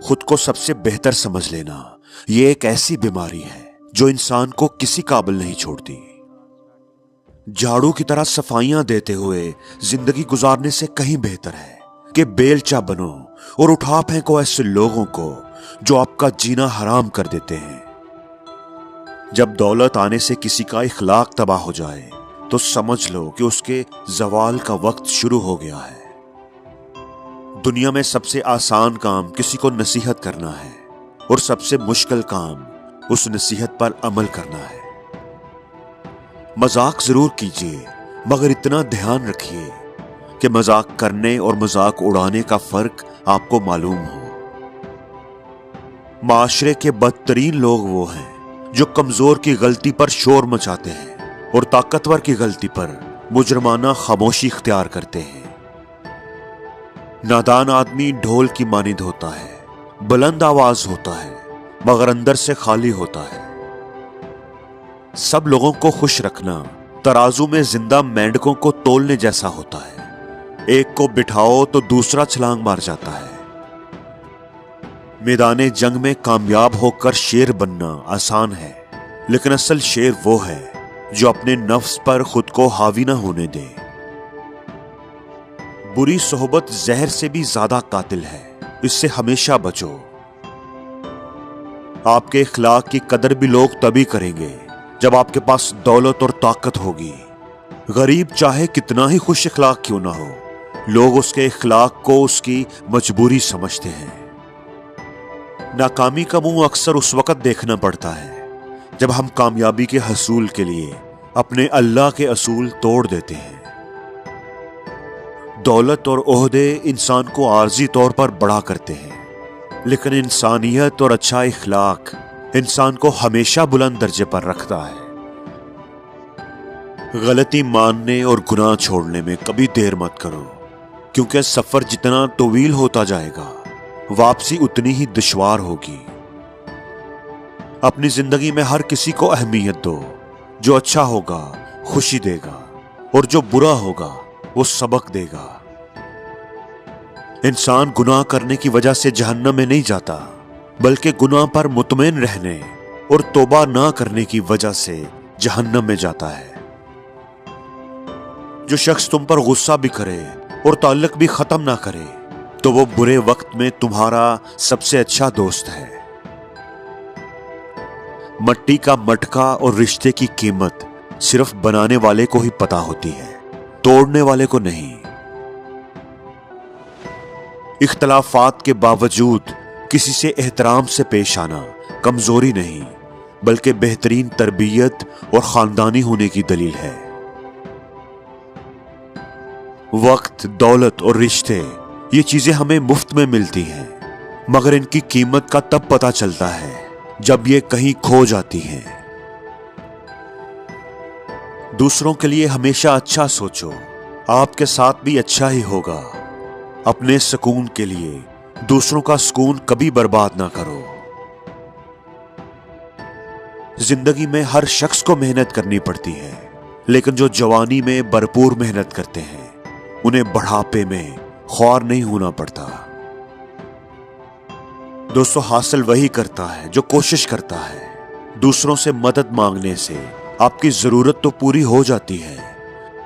خود کو سب سے بہتر سمجھ لینا یہ ایک ایسی بیماری ہے جو انسان کو کسی قابل نہیں چھوڑتی۔ جھاڑو کی طرح صفائیاں دیتے ہوئے زندگی گزارنے سے کہیں بہتر ہے کہ بیلچا بنو اور اٹھا پھینکو ایسے لوگوں کو جو آپ کا جینا حرام کر دیتے ہیں۔ جب دولت آنے سے کسی کا اخلاق تباہ ہو جائے تو سمجھ لو کہ اس کے زوال کا وقت شروع ہو گیا ہے۔ دنیا میں سب سے آسان کام کسی کو نصیحت کرنا ہے اور سب سے مشکل کام اس نصیحت پر عمل کرنا ہے۔ مذاق ضرور کیجیے مگر اتنا دھیان رکھیے کہ مذاق کرنے اور مذاق اڑانے کا فرق آپ کو معلوم ہو۔ معاشرے کے بدترین لوگ وہ ہیں جو کمزور کی غلطی پر شور مچاتے ہیں اور طاقتور کی غلطی پر مجرمانہ خاموشی اختیار کرتے ہیں۔ نادان آدمی ڈھول کی مانند ہوتا ہے، بلند آواز ہوتا ہے مگر اندر سے خالی ہوتا ہے۔ سب لوگوں کو خوش رکھنا ترازو میں زندہ مینڈکوں کو تولنے جیسا ہوتا ہے۔ ایک کو بٹھاؤ تو دوسرا چھلانگ مار جاتا ہے۔ میدان جنگ میں کامیاب ہو کر شیر بننا آسان ہے، لیکن اصل شیر وہ ہے جو اپنے نفس پر خود کو حاوی نہ ہونے دے۔ بری صحبت زہر سے بھی زیادہ قاتل ہے، اس سے ہمیشہ بچو۔ آپ کے اخلاق کی قدر بھی لوگ تبھی کریں گے جب آپ کے پاس دولت اور طاقت ہوگی۔ غریب چاہے کتنا ہی خوش اخلاق کیوں نہ ہو، لوگ اس کے اخلاق کو اس کی مجبوری سمجھتے ہیں۔ ناکامی کا منہ اکثر اس وقت دیکھنا پڑتا ہے جب ہم کامیابی کے حصول کے لیے اپنے اللہ کے اصول توڑ دیتے ہیں۔ دولت اور عہدے انسان کو عارضی طور پر بڑا کرتے ہیں، لیکن انسانیت اور اچھا اخلاق انسان کو ہمیشہ بلند درجے پر رکھتا ہے۔ غلطی ماننے اور گناہ چھوڑنے میں کبھی دیر مت کرو، کیونکہ سفر جتنا طویل ہوتا جائے گا واپسی اتنی ہی دشوار ہوگی۔ اپنی زندگی میں ہر کسی کو اہمیت دو، جو اچھا ہوگا خوشی دے گا اور جو برا ہوگا وہ سبق دے گا۔ انسان گناہ کرنے کی وجہ سے جہنم میں نہیں جاتا، بلکہ گناہ پر مطمئن رہنے اور توبہ نہ کرنے کی وجہ سے جہنم میں جاتا ہے۔ جو شخص تم پر غصہ بھی کرے اور تعلق بھی ختم نہ کرے تو وہ برے وقت میں تمہارا سب سے اچھا دوست ہے۔ مٹی کا مٹکا اور رشتے کی قیمت صرف بنانے والے کو ہی پتا ہوتی ہے، توڑنے والے کو نہیں۔ اختلافات کے باوجود کسی سے احترام سے پیش آنا کمزوری نہیں، بلکہ بہترین تربیت اور خاندانی ہونے کی دلیل ہے۔ وقت، دولت اور رشتے یہ چیزیں ہمیں مفت میں ملتی ہیں، مگر ان کی قیمت کا تب پتہ چلتا ہے جب یہ کہیں کھو جاتی ہیں۔ دوسروں کے لیے ہمیشہ اچھا سوچو، آپ کے ساتھ بھی اچھا ہی ہوگا۔ اپنے سکون کے لیے دوسروں کا سکون کبھی برباد نہ کرو۔ زندگی میں ہر شخص کو محنت کرنی پڑتی ہے، لیکن جو جوانی میں بھرپور محنت کرتے ہیں انہیں بڑھاپے میں خوار نہیں ہونا پڑتا۔ دوستو، حاصل وہی کرتا ہے جو کوشش کرتا ہے۔ دوسروں سے مدد مانگنے سے آپ کی ضرورت تو پوری ہو جاتی ہے،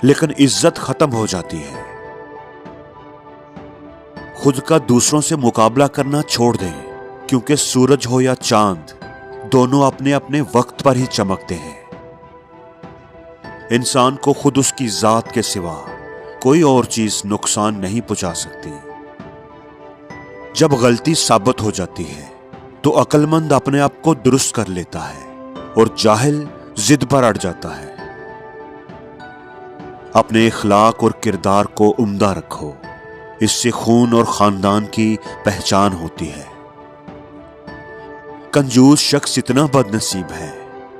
لیکن عزت ختم ہو جاتی ہے۔ خود کا دوسروں سے مقابلہ کرنا چھوڑ دیں، کیونکہ سورج ہو یا چاند دونوں اپنے اپنے وقت پر ہی چمکتے ہیں۔ انسان کو خود اس کی ذات کے سوا کوئی اور چیز نقصان نہیں پہنچا سکتی۔ جب غلطی ثابت ہو جاتی ہے تو عقل مند اپنے آپ کو درست کر لیتا ہے اور جاہل ضد پر اڑ جاتا ہے۔ اپنے اخلاق اور کردار کو عمدہ رکھو، اس سے خون اور خاندان کی پہچان ہوتی ہے۔ کنجوس شخص اتنا بد نصیب ہے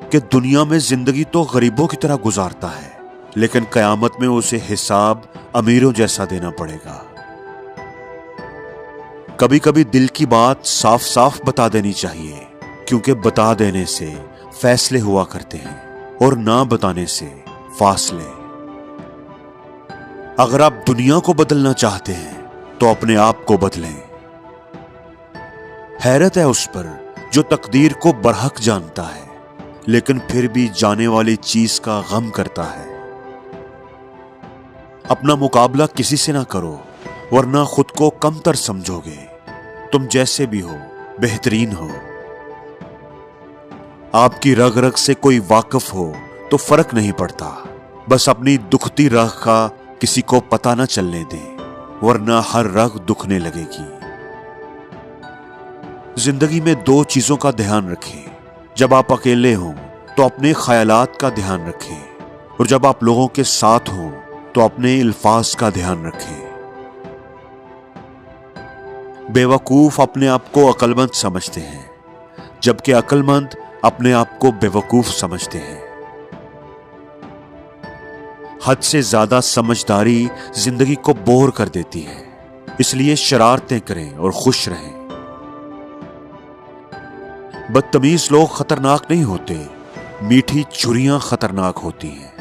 کہ دنیا میں زندگی تو غریبوں کی طرح گزارتا ہے، لیکن قیامت میں اسے حساب امیروں جیسا دینا پڑے گا۔ کبھی کبھی دل کی بات صاف صاف بتا دینی چاہیے، کیونکہ بتا دینے سے فیصلے ہوا کرتے ہیں اور نہ بتانے سے فاصلے۔ اگر آپ دنیا کو بدلنا چاہتے ہیں تو اپنے آپ کو بدلیں۔ حیرت ہے اس پر جو تقدیر کو برحق جانتا ہے لیکن پھر بھی جانے والی چیز کا غم کرتا ہے۔ اپنا مقابلہ کسی سے نہ کرو ورنہ خود کو کم تر سمجھو گے۔ تم جیسے بھی ہو بہترین ہو۔ آپ کی رگ رگ سے کوئی واقف ہو تو فرق نہیں پڑتا، بس اپنی دکھتی رگ کا کسی کو پتہ نہ چلنے دیں ورنہ ہر رگ دکھنے لگے گی۔ زندگی میں دو چیزوں کا دھیان رکھیں۔ جب آپ اکیلے ہوں تو اپنے خیالات کا دھیان رکھیں اور جب آپ لوگوں کے ساتھ ہوں تو اپنے الفاظ کا دھیان رکھیں۔ بے وقوف اپنے آپ کو عقل مند سمجھتے ہیں جبکہ عقل مند اپنے آپ کو بے وقوف سمجھتے ہیں۔ حد سے زیادہ سمجھداری زندگی کو بور کر دیتی ہے، اس لیے شرارتیں کریں اور خوش رہیں۔ بدتمیز لوگ خطرناک نہیں ہوتے، میٹھی چھریاں خطرناک ہوتی ہیں۔